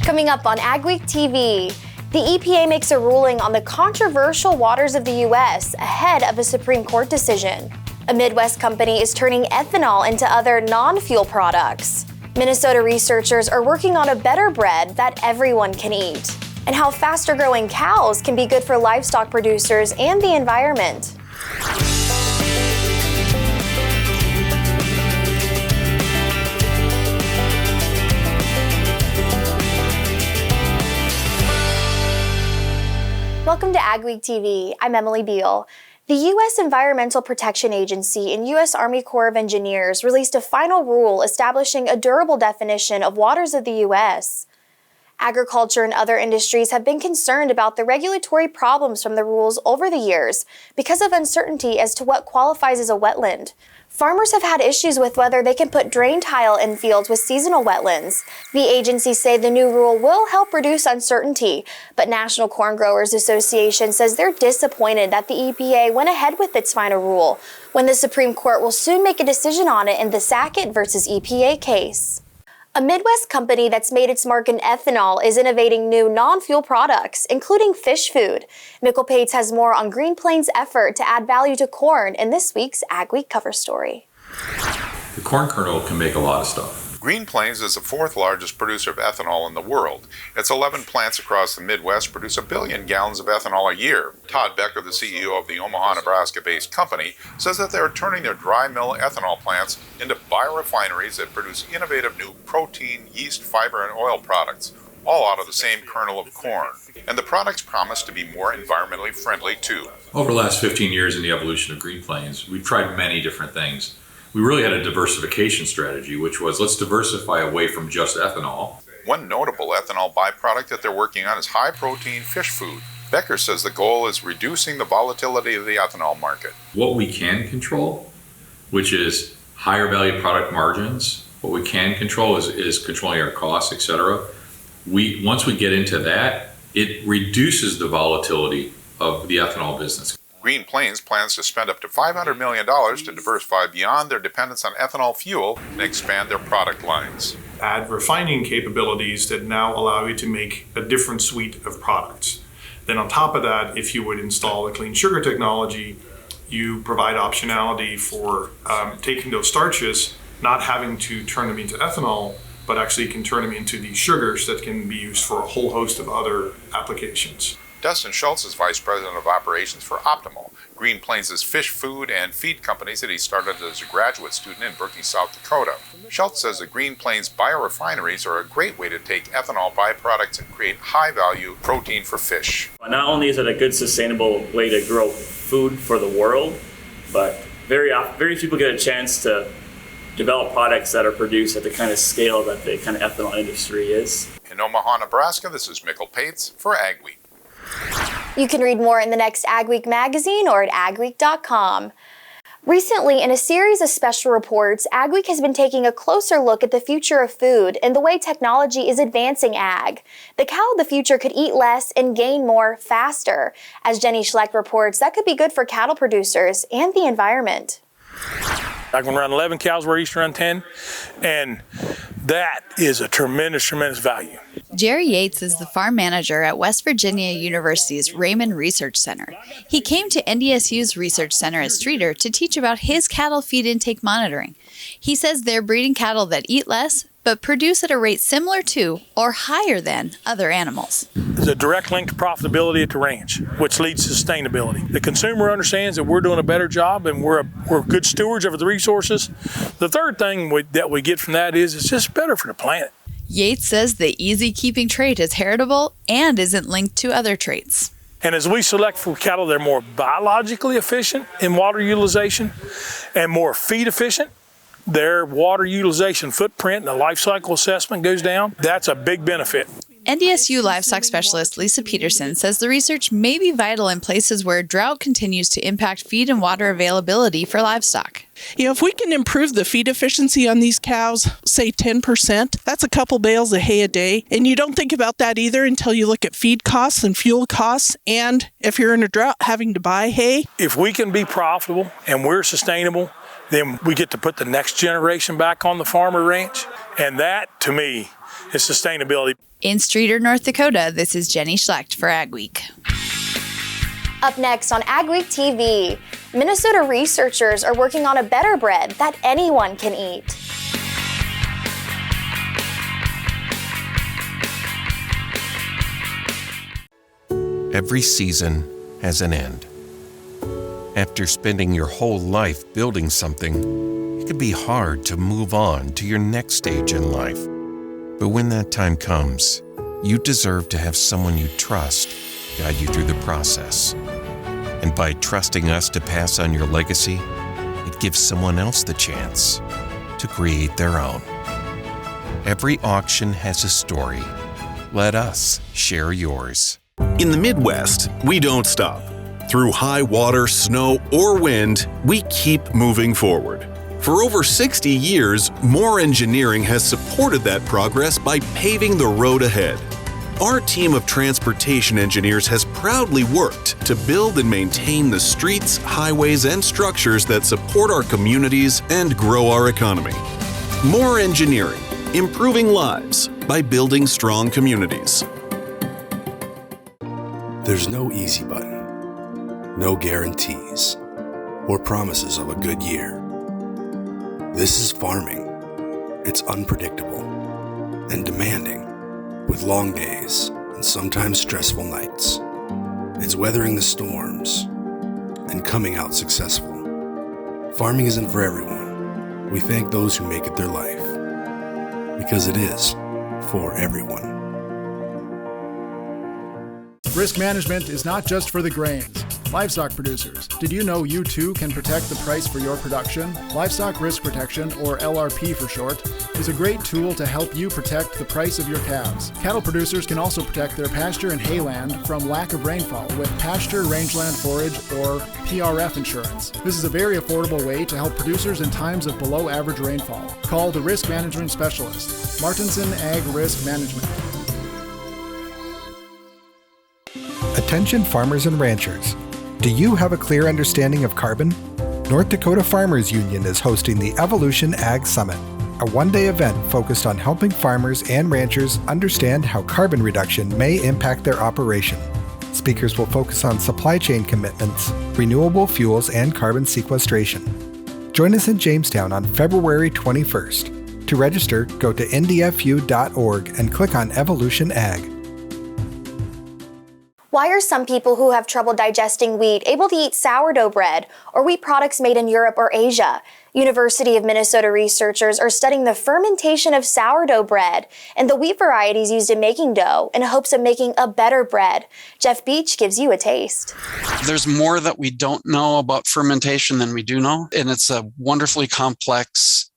Coming up on AgweekTV, the EPA makes a ruling on the controversial waters of the U.S. ahead of a Supreme Court decision. A Midwest company is turning ethanol into other non-fuel products. Minnesota researchers are working on a better bread that everyone can eat. And how faster-growing cows can be good for livestock producers and the environment. Welcome to AgweekTV. I'm Emily Beal. The U.S. Environmental Protection Agency and U.S. Army Corps of Engineers released a final rule establishing a durable definition of waters of the U.S. Agriculture and other industries have been concerned about the regulatory problems from the rules over the years because of uncertainty as to what qualifies as a wetland. Farmers have had issues with whether they can put drain tile in fields with seasonal wetlands. The agencies say the new rule will help reduce uncertainty, but National Corn Growers Association says they're disappointed that the EPA went ahead with its final rule, when the Supreme Court will soon make a decision on it in the Sackett versus EPA case. A Midwest company that's made its mark in ethanol is innovating new non-fuel products, including fish food. Mgmt has more on Green Plains' effort to add value to corn in this week's AgWeek cover story. The corn kernel can make a lot of stuff. Green Plains is the fourth largest producer of ethanol in the world. Its 11 plants across the Midwest produce 1 billion gallons of ethanol a year. Todd Becker, the CEO of the Omaha, Nebraska-based company, says that they're turning their dry mill ethanol plants into biorefineries that produce innovative new protein, yeast, fiber, and oil products, all out of the same kernel of corn. And the products promise to be more environmentally friendly, too. Over the last 15 years in the evolution of Green Plains, we've tried many different things. We really had a diversification strategy, which was let's diversify away from just ethanol. One notable ethanol byproduct that they're working on is high-protein fish food. Becker says the goal is reducing the volatility of the ethanol market. What we can control, which is higher value product margins, what we can control is controlling our costs, etc. Once we get into that, it reduces the volatility of the ethanol business. Green Plains plans to spend up to $500 million to diversify beyond their dependence on ethanol fuel and expand their product lines. Add refining capabilities that now allow you to make a different suite of products. Then on top of that, if you would install the clean sugar technology, you provide optionality for taking those starches, not having to turn them into ethanol, but actually can turn them into these sugars that can be used for a whole host of other applications. Dustin Schultz is Vice President of Operations for Optimal, Green Plains' fish food and feed companies that he started as a graduate student in Berkeley, South Dakota. Schultz says the Green Plains biorefineries are a great way to take ethanol byproducts and create high-value protein for fish. Not only is it a good, sustainable way to grow food for the world, but very few people get a chance to develop products that are produced at the kind of scale that the kind of ethanol industry is. In Omaha, Nebraska, this is Mgmt for AgWeek. You can read more in the next AgWeek magazine or at agweek.com. Recently, in a series of special reports, AgWeek has been taking a closer look at the future of food and the way technology is advancing ag. The cow of the future could eat less and gain more faster. As Jenny Schlecht reports, that could be good for cattle producers and the environment. I can run 11 cows where I used to run 10, and that is a tremendous value. Jerry Yates is the farm manager at West Virginia University's Raymond Research Center. He came to NDSU's Research Center at Streator to teach about his cattle feed intake monitoring. He says they're breeding cattle that eat less, but produce at a rate similar to or higher than other animals. There's a direct link to profitability at the ranch, which leads to sustainability. The consumer understands that we're doing a better job and we're good stewards of the resources. The third thing that we get from that is it's just better for the planet. Yates says the easy-keeping trait is heritable and isn't linked to other traits. And as we select for cattle that are more biologically efficient in water utilization and more feed efficient, their water utilization footprint and the life cycle assessment goes down. That's a big benefit. NDSU livestock specialist Lisa Peterson says the research may be vital in places where drought continues to impact feed and water availability for livestock. If we can improve the feed efficiency on these cows, say 10%, that's a couple bales of hay a day. And you don't think about that either until you look at feed costs and fuel costs. And if you're in a drought, having to buy hay. If we can be profitable and we're sustainable, then we get to put the next generation back on the farmer ranch. And that, to me, is sustainability. In Streator, North Dakota, this is Jenny Schlecht for AgWeek. Up next on AgweekTV, Minnesota researchers are working on a better bread that anyone can eat. Every season has an end. After spending your whole life building something, it can be hard to move on to your next stage in life. But when that time comes, you deserve to have someone you trust guide you through the process. And by trusting us to pass on your legacy, it gives someone else the chance to create their own. Every auction has a story. Let us share yours. In the Midwest, we don't stop. Through high water, snow, or wind, we keep moving forward. For over 60 years, Moore Engineering has supported that progress by paving the road ahead. Our team of transportation engineers has proudly worked to build and maintain the streets, highways, and structures that support our communities and grow our economy. Moore Engineering, improving lives by building strong communities. There's no easy button, no guarantees, or promises of a good year. This is farming. It's unpredictable and demanding, with long days and sometimes stressful nights. It's weathering the storms and coming out successful. Farming isn't for everyone. We thank those who make it their life, because it is for everyone. Risk management is not just for the grains. Livestock producers, did you know you too can protect the price for your production? Livestock Risk Protection, or LRP for short, is a great tool to help you protect the price of your calves. Cattle producers can also protect their pasture and hayland from lack of rainfall with Pasture Rangeland Forage, or PRF insurance. This is a very affordable way to help producers in times of below average rainfall. Call the risk management specialist, Martinson Ag Risk Management. Attention farmers and ranchers. Do you have a clear understanding of carbon? North Dakota Farmers Union is hosting the Evolution Ag Summit, a one-day event focused on helping farmers and ranchers understand how carbon reduction may impact their operation. Speakers will focus on supply chain commitments, renewable fuels, and carbon sequestration. Join us in Jamestown on February 21st. To register, go to ndfu.org and click on Evolution Ag. Why are some people who have trouble digesting wheat able to eat sourdough bread or wheat products made in Europe or Asia? University of Minnesota researchers are studying the fermentation of sourdough bread and the wheat varieties used in making dough in hopes of making a better bread. Jeff Beach gives you a taste. There's more that we don't know about fermentation than we do know, and it's a wonderfully complex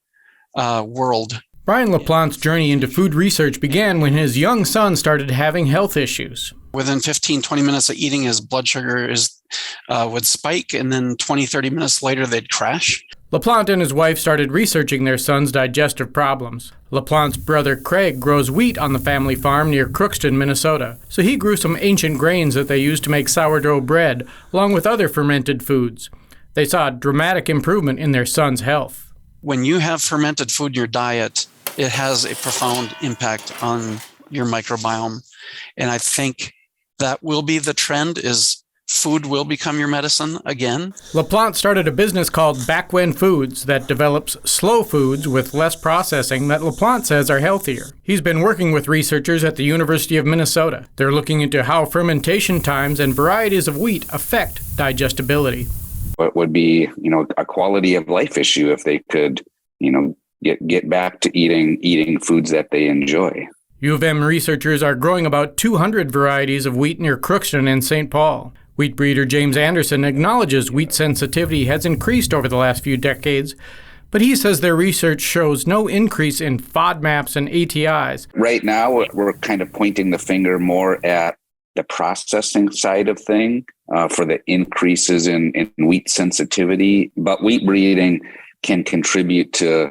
world. Brian LaPlante's journey into food research began when his young son started having health issues. Within 15-20 minutes of eating, his blood sugar would spike, and then 20-30 minutes later, they'd crash. LaPlante and his wife started researching their son's digestive problems. LaPlante's brother Craig grows wheat on the family farm near Crookston, Minnesota, so he grew some ancient grains that they used to make sourdough bread, along with other fermented foods. They saw a dramatic improvement in their son's health. When you have fermented food in your diet, it has a profound impact on your microbiome. And I think that will be the trend, is food will become your medicine again. LaPlante started a business called Back When Foods that develops slow foods with less processing that LaPlante says are healthier. He's been working with researchers at the University of Minnesota. They're looking into how fermentation times and varieties of wheat affect digestibility. What would be, a quality of life issue if they could, get back to eating foods that they enjoy. U of M researchers are growing about 200 varieties of wheat near Crookston and St. Paul. Wheat breeder James Anderson acknowledges wheat sensitivity has increased over the last few decades, but he says their research shows no increase in FODMAPs and ATIs. Right now, we're kind of pointing the finger more at the processing side of things for the increases in wheat sensitivity, but wheat breeding can contribute to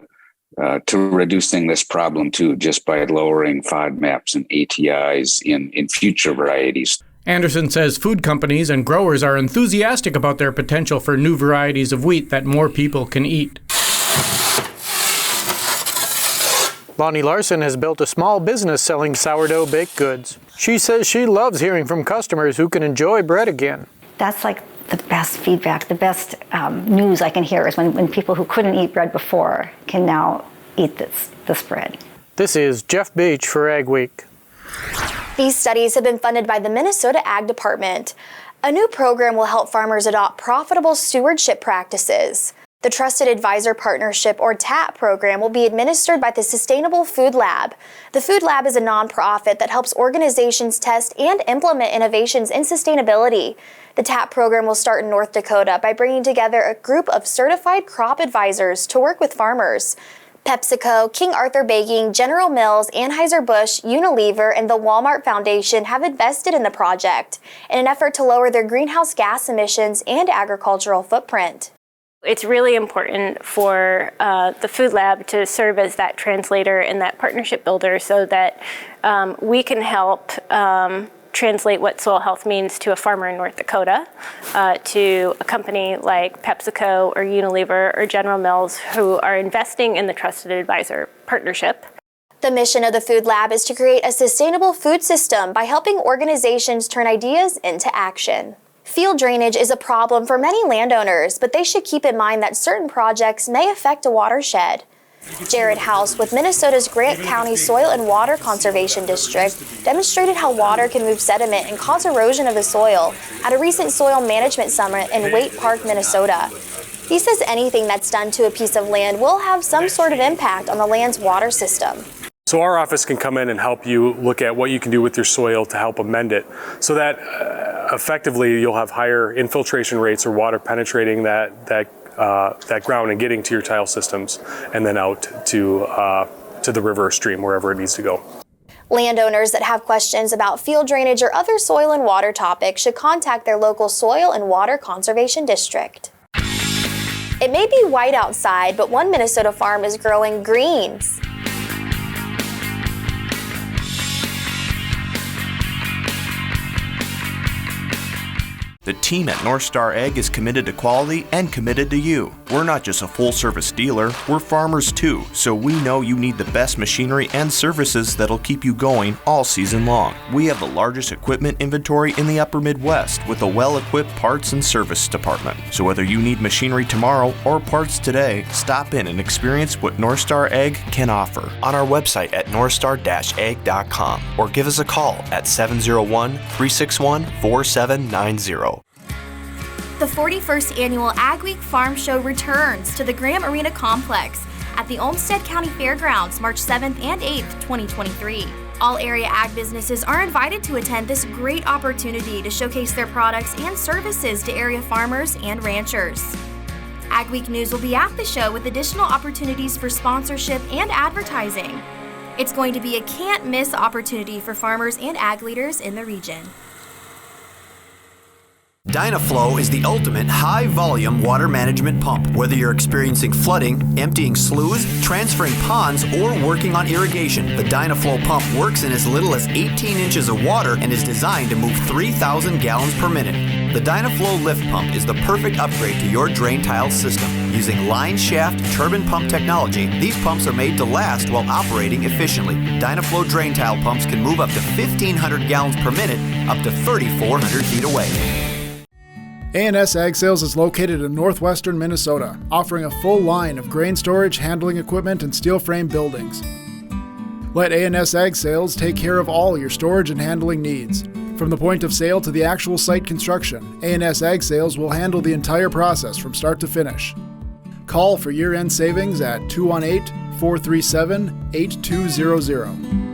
reducing this problem too, just by lowering FODMAPs and ATIs in future varieties. Anderson says food companies and growers are enthusiastic about their potential for new varieties of wheat that more people can eat. Lonnie Larson has built a small business selling sourdough baked goods. She says she loves hearing from customers who can enjoy bread again. That's like the best feedback, the best news I can hear is when people who couldn't eat bread before can now eat this bread. This is Jeff Beach for AgWeek. These studies have been funded by the Minnesota Ag Department. A new program will help farmers adopt profitable stewardship practices. The Trusted Advisor Partnership, or TAP program, will be administered by the Sustainable Food Lab. The Food Lab is a nonprofit that helps organizations test and implement innovations in sustainability. The TAP program will start in North Dakota by bringing together a group of certified crop advisors to work with farmers. PepsiCo, King Arthur Baking, General Mills, Anheuser-Busch, Unilever, and the Walmart Foundation have invested in the project in an effort to lower their greenhouse gas emissions and agricultural footprint. It's really important for the Food Lab to serve as that translator and that partnership builder so that we can help translate what soil health means to a farmer in North Dakota, to a company like PepsiCo or Unilever or General Mills who are investing in the Trusted Advisor Partnership. The mission of the Food Lab is to create a sustainable food system by helping organizations turn ideas into action. Field drainage is a problem for many landowners, but they should keep in mind that certain projects may affect a watershed. Jared House with Minnesota's Grant County Soil and Water Conservation District demonstrated how water can move sediment and cause erosion of the soil at a recent soil management summit in Waite Park, Minnesota. He says anything that's done to a piece of land will have some sort of impact on the land's water system. So our office can come in and help you look at what you can do with your soil to help amend it so that effectively you'll have higher infiltration rates or water penetrating that ground and getting to your tile systems and then out to the river or stream, wherever it needs to go. Landowners that have questions about field drainage or other soil and water topics should contact their local Soil and Water Conservation District. It may be white outside, but one Minnesota farm is growing greens. The team at North Star Ag is committed to quality and committed to you. We're not just a full-service dealer, we're farmers too, so we know you need the best machinery and services that'll keep you going all season long. We have the largest equipment inventory in the upper Midwest with a well-equipped parts and service department. So whether you need machinery tomorrow or parts today, stop in and experience what North Star Ag can offer on our website at northstar-ag.com or give us a call at 701-361-4790. The 41st Annual AgWeek Farm Show returns to the Graham Arena Complex at the Olmsted County Fairgrounds March 7th and 8th, 2023. All area ag businesses are invited to attend this great opportunity to showcase their products and services to area farmers and ranchers. AgWeek News will be at the show with additional opportunities for sponsorship and advertising. It's going to be a can't-miss opportunity for farmers and ag leaders in the region. Dynaflow is the ultimate high-volume water management pump. Whether you're experiencing flooding, emptying sloughs, transferring ponds, or working on irrigation, the Dynaflow pump works in as little as 18 inches of water and is designed to move 3,000 gallons per minute. The Dynaflow lift pump is the perfect upgrade to your drain tile system. Using line shaft turbine pump technology, these pumps are made to last while operating efficiently. Dynaflow drain tile pumps can move up to 1,500 gallons per minute, up to 3,400 feet away. A&S Ag Sales is located in northwestern Minnesota, offering a full line of grain storage, handling equipment, and steel frame buildings. Let A&S Ag Sales take care of all your storage and handling needs. From the point of sale to the actual site construction, A&S Ag Sales will handle the entire process from start to finish. Call for year-end savings at 218-437-8200.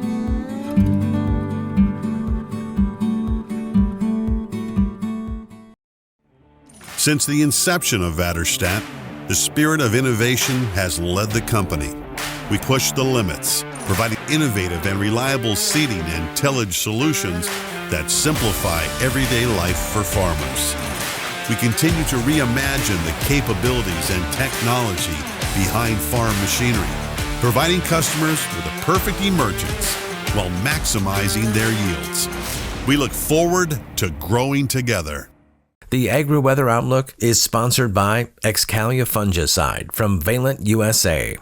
Since the inception of Vatterstadt, the spirit of innovation has led the company. We push the limits, providing innovative and reliable seeding and tillage solutions that simplify everyday life for farmers. We continue to reimagine the capabilities and technology behind farm machinery, providing customers with a perfect emergence while maximizing their yields. We look forward to growing together. The AgriWeather Outlook is sponsored by Excalia Fungicide from Valent USA.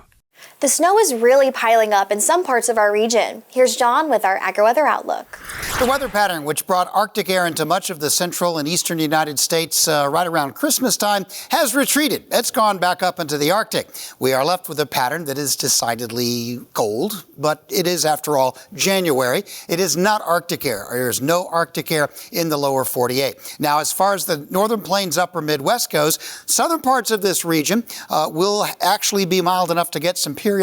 The snow is really piling up in some parts of our region. Here's John with our AgriWeather Outlook. The weather pattern, which brought Arctic air into much of the central and eastern United States right around Christmas time, has retreated. It's gone back up into the Arctic. We are left with a pattern that is decidedly cold, but it is, after all, January. It is not Arctic air. There is no Arctic air in the lower 48. Now, as far as the northern plains, upper Midwest goes, southern parts of this region will actually be mild enough to get some periodic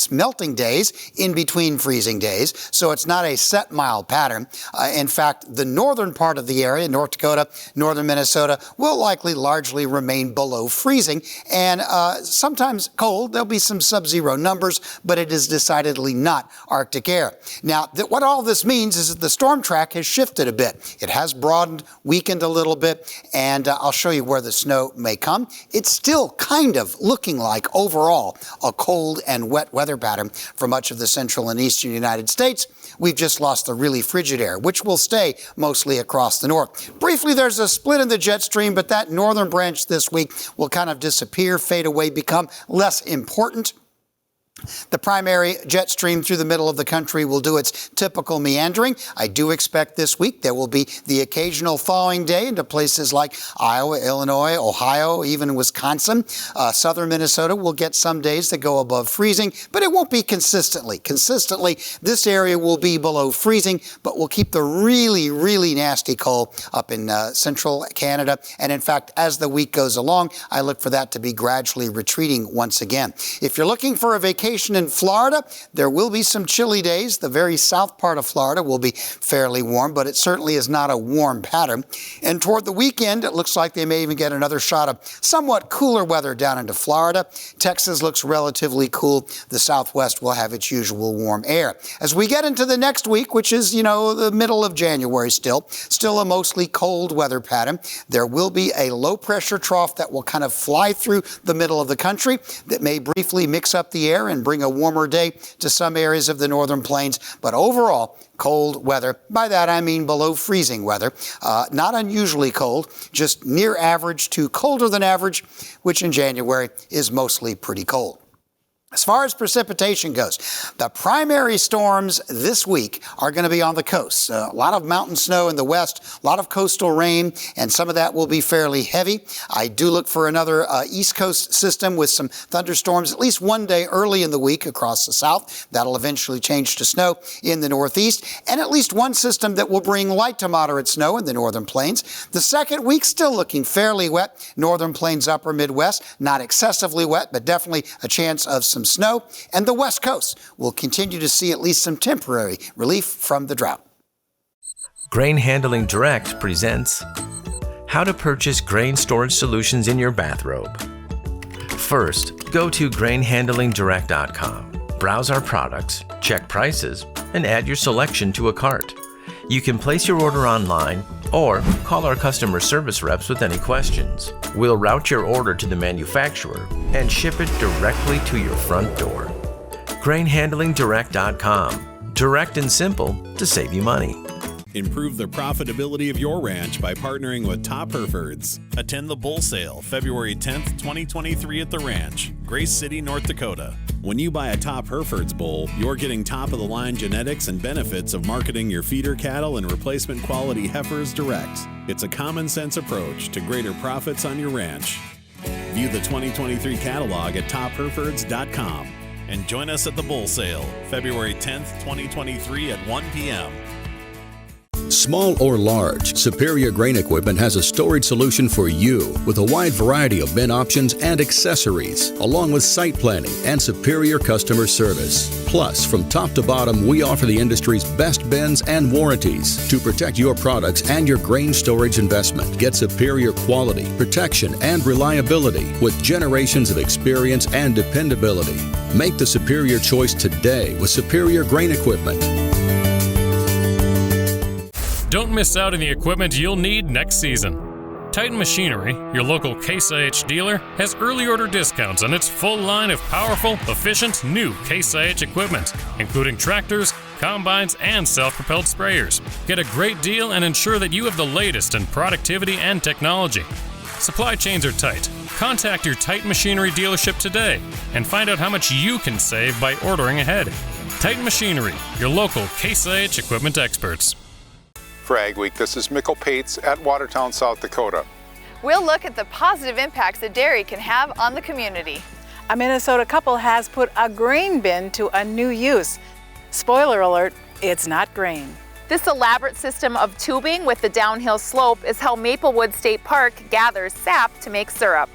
melting days in between freezing days, so it's not a set mild pattern. In fact, the northern part of the area, North Dakota, northern Minnesota, will likely largely remain below freezing, and sometimes cold. There'll be some sub-zero numbers, but it is decidedly not Arctic air. Now, what all this means is that the storm track has shifted a bit. It has broadened, weakened a little bit, and I'll show you where the snow may come. It's still kind of looking like, overall, a cold and wet weather pattern for much of the central and eastern United States. We've just lost the really frigid air, which will stay mostly across the north. Briefly, there's a split in the jet stream, but that northern branch this week will kind of disappear, fade away, become less important. The primary jet stream through the middle of the country will do its typical meandering. I do expect this week there will be the occasional thawing day into places like Iowa, Illinois, Ohio, even Wisconsin. Southern Minnesota will get some days that go above freezing, but it won't be consistently. Consistently, this area will be below freezing, but we'll keep the really, really nasty cold up in central Canada. And in fact, as the week goes along, I look for that to be gradually retreating once again. If you're looking for a vacation in Florida, there will be some chilly days. The very south part of Florida will be fairly warm, but it certainly is not a warm pattern. And toward the weekend, it looks like they may even get another shot of somewhat cooler weather down into Florida. Texas looks relatively cool. The Southwest will have its usual warm air. As we get into the next week, which is, the middle of January still a mostly cold weather pattern, there will be a low pressure trough that will kind of fly through the middle of the country that may briefly mix up the air and bring a warmer day to some areas of the northern plains, but overall, cold weather. By that I mean below freezing weather. Not unusually cold, just near average to colder than average, which in January is mostly pretty cold. As far as precipitation goes, the primary storms this week are going to be on the coast. A lot of mountain snow in the west, a lot of coastal rain, and some of that will be fairly heavy. I do look for another East Coast system with some thunderstorms at least one day early in the week across the south. That'll eventually change to snow in the northeast, and at least one system that will bring light to moderate snow in the northern plains. The second week still looking fairly wet. Northern plains, upper Midwest, not excessively wet, but definitely a chance of some snow, and the West Coast will continue to see at least some temporary relief from the drought. Grain Handling Direct presents how to purchase grain storage solutions in your bathrobe. First, go to grainhandlingdirect.com, browse our products, check prices, and add your selection to a cart. You can place your order online or call our customer service reps with any questions. We'll route your order to the manufacturer and ship it directly to your front door. Grainhandlingdirect.com. Direct and simple to save you money. Improve the profitability of your ranch by partnering with Top Herefords. Attend the bull sale February 10th, 2023 at the ranch, Grace City, North Dakota. When you buy a Top Herefords bull, you're getting top-of-the-line genetics and benefits of marketing your feeder cattle and replacement quality heifers direct. It's a common-sense approach to greater profits on your ranch. View the 2023 catalog at topherefords.com and join us at the bull sale February 10th, 2023 at 1 p.m. Small or large, Superior Grain Equipment has a storage solution for you with a wide variety of bin options and accessories, along with site planning and superior customer service. Plus, from top to bottom, we offer the industry's best bins and warranties to protect your products and your grain storage investment. Get superior quality, protection, and reliability with generations of experience and dependability. Make the superior choice today with Superior Grain Equipment. Don't miss out on the equipment you'll need next season. Titan Machinery, your local Case IH dealer, has early order discounts on its full line of powerful, efficient, new Case IH equipment, including tractors, combines, and self-propelled sprayers. Get a great deal and ensure that you have the latest in productivity and technology. Supply chains are tight. Contact your Titan Machinery dealership today and find out how much you can save by ordering ahead. Titan Machinery, your local Case IH equipment experts. For AgWeek, this is Mikkel Pates at Watertown, South Dakota. We'll look at the positive impacts that dairy can have on the community. A Minnesota couple has put a grain bin to a new use. Spoiler alert, it's not grain. This elaborate system of tubing with the downhill slope is how Maplewood State Park gathers sap to make syrup.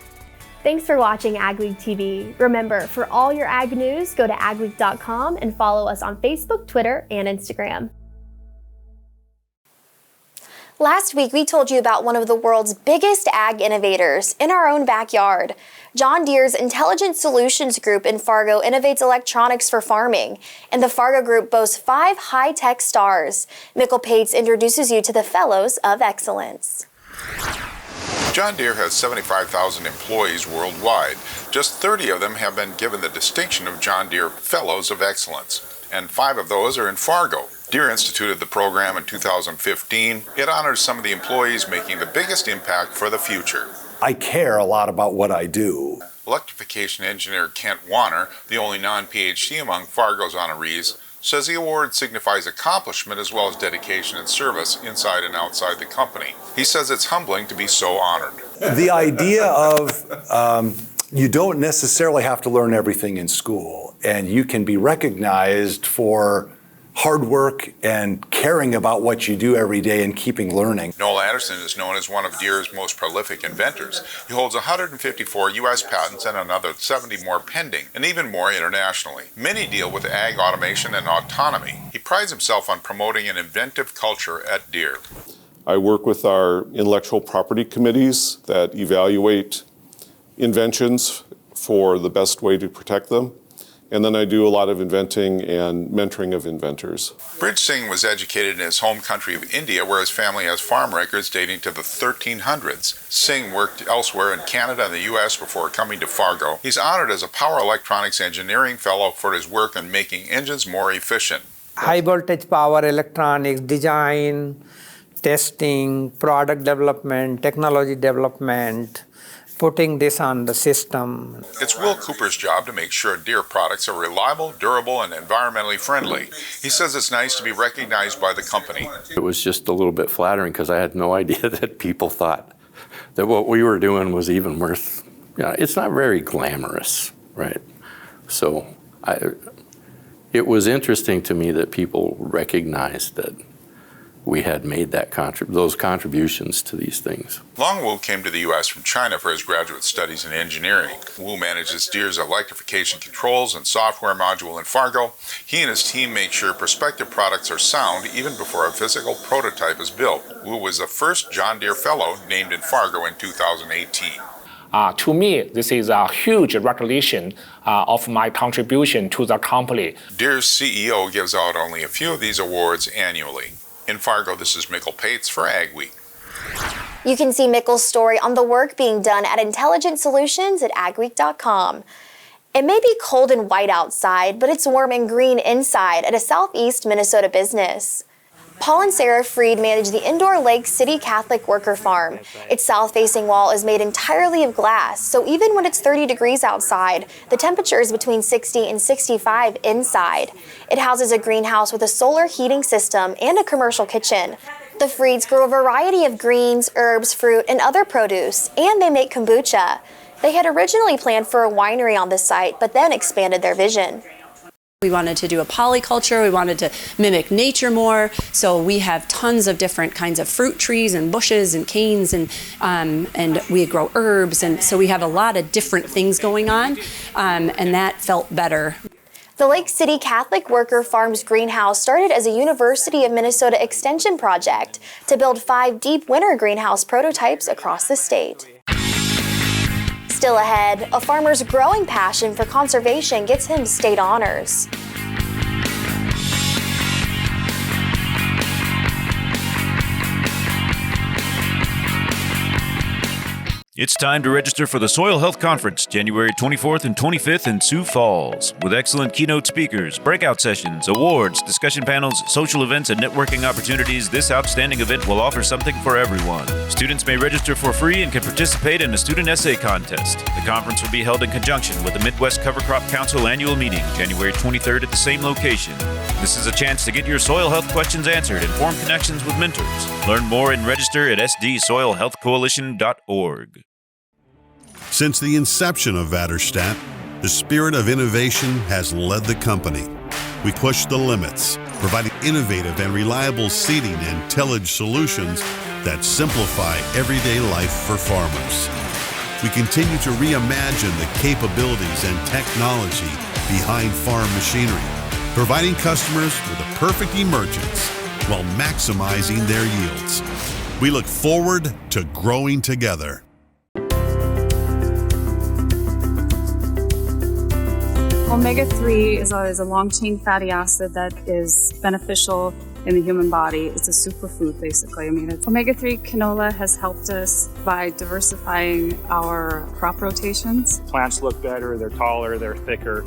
Thanks for watching AgweekTV. Remember, for all your ag news, go to agweek.com and follow us on Facebook, Twitter, and Instagram. Last week, we told you about one of the world's biggest ag innovators in our own backyard. John Deere's Intelligent Solutions Group in Fargo innovates electronics for farming, and the Fargo Group boasts 5 high-tech stars. Mikkel Pates introduces you to the Fellows of Excellence. John Deere has 75,000 employees worldwide. Just 30 of them have been given the distinction of John Deere Fellows of Excellence, and 5 of those are in Fargo. Deere instituted the program in 2015. It honors some of the employees making the biggest impact for the future. I care a lot about what I do. Electrification engineer Kent Warner, the only non-PhD among Fargo's honorees, says the award signifies accomplishment as well as dedication and service inside and outside the company. He says it's humbling to be so honored. The idea of you don't necessarily have to learn everything in school, and you can be recognized for hard work and caring about what you do every day and keeping learning. Noel Anderson is known as one of Deere's most prolific inventors. He holds 154 U.S. patents and another 70 more pending, and even more internationally. Many deal with ag automation and autonomy. He prides himself on promoting an inventive culture at Deere. I work with our intellectual property committees that evaluate inventions for the best way to protect them. And then I do a lot of inventing and mentoring of inventors. Brij Singh was educated in his home country of India, where his family has farm records dating to the 1300s. Singh worked elsewhere in Canada and the U.S. before coming to Fargo. He's honored as a Power Electronics Engineering Fellow for his work in making engines more efficient. High voltage power electronics, design, testing, product development, technology development, putting this on the system. It's Will Cooper's job to make sure Deere products are reliable, durable, and environmentally friendly. He says it's nice to be recognized by the company. It was just a little bit flattering because I had no idea that people thought that what we were doing was even worth, it's not very glamorous, right? So it was interesting to me that people recognized that we had made those contributions to these things. Long Wu came to the U.S. from China for his graduate studies in engineering. Wu manages Deere's electrification controls and software module in Fargo. He and his team make sure prospective products are sound even before a physical prototype is built. Wu was the first John Deere Fellow named in Fargo in 2018. To me, this is a huge recognition of my contribution to the company. Deere's CEO gives out only a few of these awards annually. In Fargo, this is Mikkel Pates for AgWeek. You can see Mikkel's story on the work being done at Intelligent Solutions at agweek.com. It may be cold and white outside, but it's warm and green inside at a southeast Minnesota business. Paul and Sarah Freed manage the indoor Lake City Catholic Worker Farm. Its south-facing wall is made entirely of glass, so even when it's 30 degrees outside, the temperature is between 60 and 65 inside. It houses a greenhouse with a solar heating system and a commercial kitchen. The Freeds grow a variety of greens, herbs, fruit, and other produce, and they make kombucha. They had originally planned for a winery on the site, but then expanded their vision. We wanted to do a polyculture, we wanted to mimic nature more, so we have tons of different kinds of fruit trees and bushes and canes, and we grow herbs, and so we have a lot of different things going on, and that felt better. The Lake City Catholic Worker Farm's greenhouse started as a University of Minnesota extension project to build 5 deep winter greenhouse prototypes across the state. Still ahead, a farmer's growing passion for conservation gets him state honors. It's time to register for the Soil Health Conference, January 24th and 25th in Sioux Falls. With excellent keynote speakers, breakout sessions, awards, discussion panels, social events, and networking opportunities, this outstanding event will offer something for everyone. Students may register for free and can participate in a student essay contest. The conference will be held in conjunction with the Midwest Cover Crop Council annual meeting, January 23rd at the same location. This is a chance to get your soil health questions answered and form connections with mentors. Learn more and register at sdsoilhealthcoalition.org. Since the inception of Vaterstadt, the spirit of innovation has led the company. We push the limits, providing innovative and reliable seeding and tillage solutions that simplify everyday life for farmers. We continue to reimagine the capabilities and technology behind farm machinery, providing customers with a perfect emergence while maximizing their yields. We look forward to growing together. Omega-3 is a long-chain fatty acid that is beneficial in the human body. It's a superfood, basically. Omega-3 canola has helped us by diversifying our crop rotations. Plants look better, they're taller, they're thicker.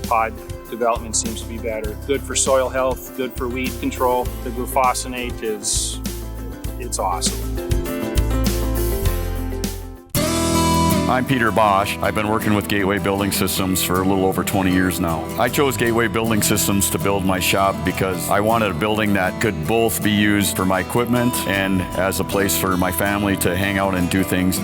Pod development seems to be better. Good for soil health, good for weed control. The glufosinate it's awesome. I'm Peter Bosch. I've been working with Gateway Building Systems for a little over 20 years now. I chose Gateway Building Systems to build my shop because I wanted a building that could both be used for my equipment and as a place for my family to hang out and do things.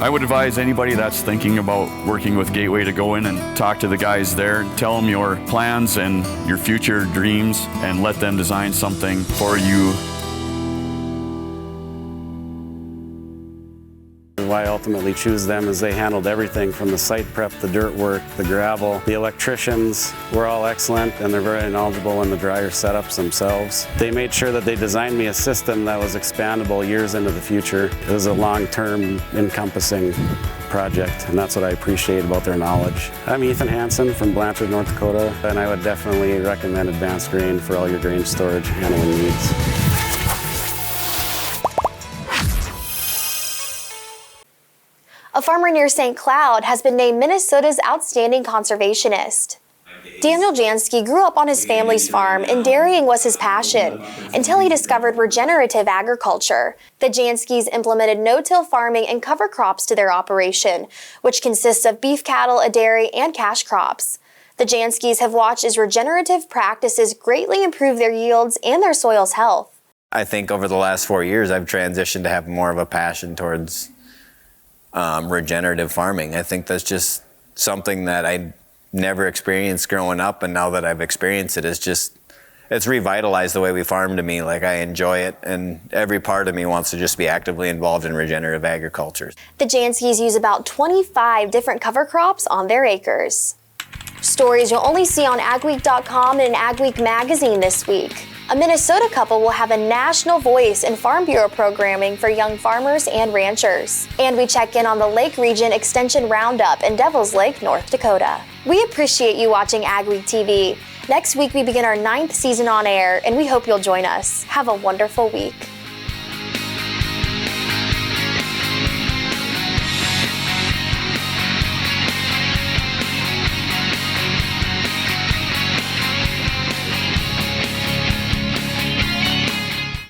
I would advise anybody that's thinking about working with Gateway to go in and talk to the guys there, tell them your plans and your future dreams, and let them design something for you. Why I ultimately choose them is they handled everything from the site prep, the dirt work, the gravel. The electricians were all excellent, and they're very knowledgeable in the dryer setups themselves. They made sure that they designed me a system that was expandable years into the future. It was a long-term encompassing project, and that's what I appreciate about their knowledge. I'm Ethan Hansen from Blanchard, North Dakota, and I would definitely recommend Advanced Grain for all your grain storage handling needs. A farmer near St. Cloud has been named Minnesota's Outstanding Conservationist. Daniel Jansky grew up on his family's farm, and dairying was his passion, until he discovered regenerative agriculture. The Janskys implemented no-till farming and cover crops to their operation, which consists of beef cattle, a dairy, and cash crops. The Janskys have watched as regenerative practices greatly improve their yields and their soil's health. I think over the last 4 years, I've transitioned to have more of a passion towards regenerative farming. I think that's just something that I never experienced growing up, and now that I've experienced it, it's revitalized the way we farm to me. Like, I enjoy it, and every part of me wants to just be actively involved in regenerative agriculture. The Janskys use about 25 different cover crops on their acres. Stories you'll only see on AgweekTV.com and AgWeek magazine this week. A Minnesota couple will have a national voice in Farm Bureau programming for young farmers and ranchers. And we check in on the Lake Region Extension Roundup in Devils Lake, North Dakota. We appreciate you watching AgweekTV. Next week we begin our 9th season on air, and we hope you'll join us. Have a wonderful week.